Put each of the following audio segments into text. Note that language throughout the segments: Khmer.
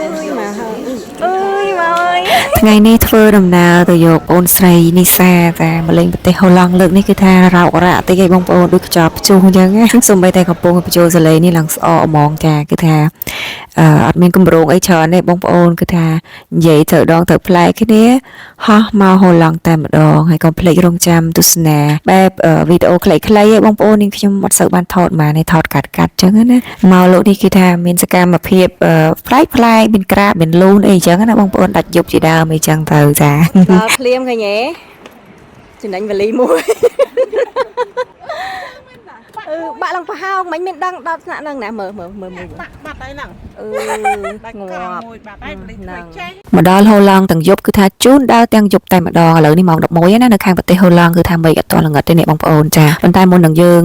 ơi mà ơi mà ơi ថ្ងៃនេះធ្វើដំណើរទៅយកបងស្រីនីសាតែមកលេងប្រទេសហូឡង់លើកនេះគឺថារោគរ៉ាតិចឲ្យបងប្អូនដូចខ្ចប់ភ្ជុះអញ្ចឹងសូម្បីតែកំពុងបញ្ចូលសលេងនេះឡើងស្អកហ្មងចាគឺថាអត់មានកម្រងអីច្រើនទេបងប្អូនគឺថានិយាយទៅដងទៅប្លែកគ្នាហោះមកហូឡង់តែម្ដងហើយកុំភ្លេចរងចាំទស្សនាបែបវីដេអូខ្លីៗឯងបងប្អូននាងខ្ញុំអត់សូវបានថតមកនេះថតកាត់អញ្ចឹងណាមកលោកនេះគឺថាមានសកម្មភាពប្លែកមានក្រាបមានលូនអីអញ្ចឹងណាបងប្អូនដាច់យប់ជាដើមអីចឹងទៅចា ដល់ភ្លាមឃើញទេចំណេញវលីមួយបាក់ឡើងប្រហោងមិនមានដឹងដល់ថ្នាក់ហ្នឹងណាមើលដាក់បាត់ហើយហ្នឹងដាច់ងាប់ មួយបាត់ហើយមិនខ្វែងចេះ មកដល់ហូឡង់ទាំងយប់គឺថាជូនដើរទាំងយប់តែម្ដងឥឡូវនេះម៉ោង11ណានៅខាងប្រទេសហូឡង់គឺថាមេឃអត់ទាន់ល្ងិតទេអ្នកបងប្អូនចាប៉ុន្តែមុននឹងយើង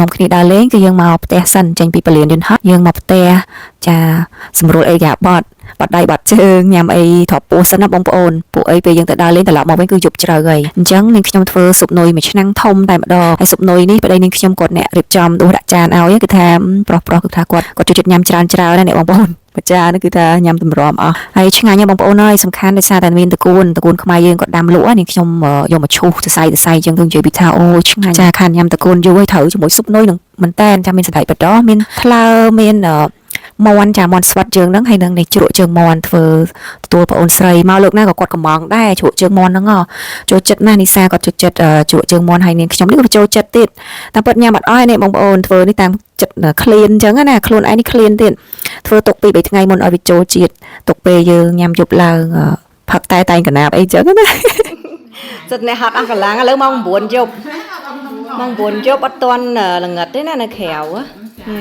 នាំគ្នាដើរលេងគឺយើងមកផ្ទះសិនចេញពីពលានយន្តហោះយើងមកផ្ទះចាសម្រួលអីយ៉ាបត់បាត់ដៃបាត់ជើងញ៉ាំអីទ្របពោះសិនណាបងប្អូនពួកអីពេលយើងទៅដើរលេងត្រឡប់មកវិញគឺយប់ជ្រៅហើយអញ្ចឹងនាងខ្ញុំធ្វើស៊ុបនុយមួយឆ្នាំងធំតែម្ដងហើយស៊ុបនុយនេះប្តីនាងខ្ញុំគាត់អ្នករៀបចំដួសដាក់ចានឲ្យគឺថាប្រុសគឺថាគាត់ចូលចិត្តញ៉ាំច្រើនណាអ្នកបងប្អូនម្ចាស់នេះគឺថាញ៉ាំតម្រាំអស់ហើយឆ្ងាញ់ណាស់បងប្អូនអើយសំខាន់ដោយសារតែមានតកួនខ្មែរយើងគាត់ដាំលក់នាងខ្ញុំយកមកឈូសសរសៃអញ្ចឹងទៅនិយាយពីថាអូឆ្ងាញ់ចាខានញ៉ាំតកួនយូរហើយត្រូវជាមួយស៊ុបនុយនឹងមែនតែនចាំមានសណ្តែកបដោះមានផ្លើមានមន់ចាមន់ស្វិតជើងហ្នឹងហើយនឹងនេះជ្រក់ជើងមន់ធ្វើទទួលបងអូនស្រីមកលើកណាក៏គាត់កំងដែរជ្រក់ជើងមន់ហ្នឹងចូលចិត្តណាស់នីសាគាត់ចូលចិត្តជ្រក់ជើងមន់ហើយនាងខ្ញុំនេះក៏ចូលចិត្តទៀតតែពិតញ៉ាំអត់អស់នេះបងប្អូនធ្វើនេះតាមចិត្តក្លៀនអញ្ចឹងណាខ្លួនឯងនេះក្លៀនទៀតធ្វើទុក2 3ថ្ងៃមុនឲ្យវាចូលជាតិទុកពេលយើងញ៉ាំយប់ឡើងផឹកតែកណាបអីអញ្ចឹងណាសិតនេះហត់អស់កម្លាំងឥឡូវម៉ោង9យប់ម៉ោង9យប់អត់ទាន់ល្ងិតទេណានៅក្រៅ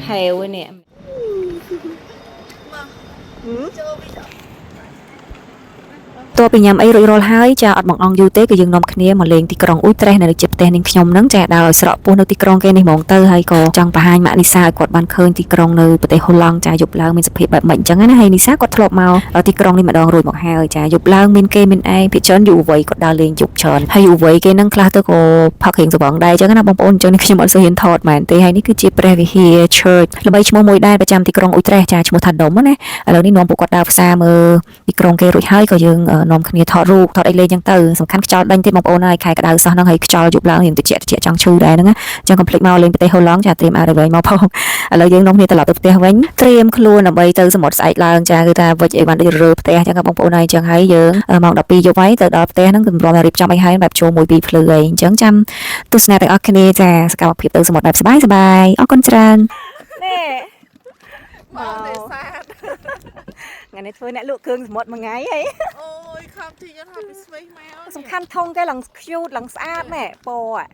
ហេវនេះតើពីញ៉ាំអីរួចរាល់ហើយចាអត់បងអង្គយូរទេគឺយើងនាំគ្នាមកលេងទីក្រុងអ៊ុយត្រេសនៅជិតផ្ទះនាងខ្ញុំហ្នឹងចាដើរឲ្យស្រកពោះនៅទីក្រុងគេនេះហ្មងទៅហើយក៏ចង់បង្ហាញម៉ាក់នីសាឲ្យគាត់បានឃើញទីក្រុងនៅប្រទេសហូឡង់ចាយប់ឡើងមានសភាពបែបម៉េចអញ្ចឹងណាហើយនីសាគាត់ធ្លាប់មកទីក្រុងនេះម្ដងរួចមកហើយចាយប់ឡើងមានគេមានឯងភាគច្រើនយុវវ័យគាត់ដើរលេងយប់ច្រើនហើយយុវវ័យគេហ្នឹងខ្លះទៅក៏ផឹករៀងសវងដែរអញ្ចឹងណាបងប្អូនអញ្ចឹងនេះខ្ញុំអត់សូវហ៊ានថតមែនទេហើយនេះគឺជាព្រះវិហារ Church ល្បីឈ្មោះមួយដែរប្រចាំទីក្រុងអ៊ុយត្រេសចាឈ្មោះថាដុំណាឥឡូវនេះនាំពួកគាត់ដើរផ្សារមើលទីក្រុងគេរួចហើយក៏យើងនាំគ្នាថតរូបថតអីលេងចឹងទៅសំខាន់ខ្យល់ដេញទេបងប្អូនហើយខែក្តៅសោះហ្នឹងហើយខ្យល់យប់ឡើងយើងតិចចង់ឈឺដែរហ្នឹងណាអញ្ចឹងកុំភ្លេចមកលេងប្រទេសហូឡង់ចាត្រៀមឲ្យរវែងមកផងឥឡូវយើងនាំគ្នាត្រឡប់ទៅផ្ទះវិញត្រៀមខ្លួនដើម្បីទៅសមុទ្រស្អែកឡើងចាគឺថាវិច្ចអីបានដូចរើផ្ទះអញ្ចឹងបងប្អូនហើយអញ្ចឹងហើយយើងម៉ោង12យប់ហើយទៅដល់ផ្ទះហ្នឹងទម្រាំរៀបចំអីហើយបែបចូល1 2ភ្លឺអីអញ្ចឹងចាំទស្សនាទាំងអស់គ្នាចាសកម្មភាពទៅសមុទ្របែបសប្បាយអរគុណច្រើន នេះ បងនេសាទ ថ្ងៃនេះធ្វើអ្នកលក់គ្រឿងសមុទ្រមួយថ្ងៃហី អូយខំទីយត់ហត់ពីស្វេសមក សំខាន់ធំគេឡើង cute ឡើងស្អាតណែពណ៌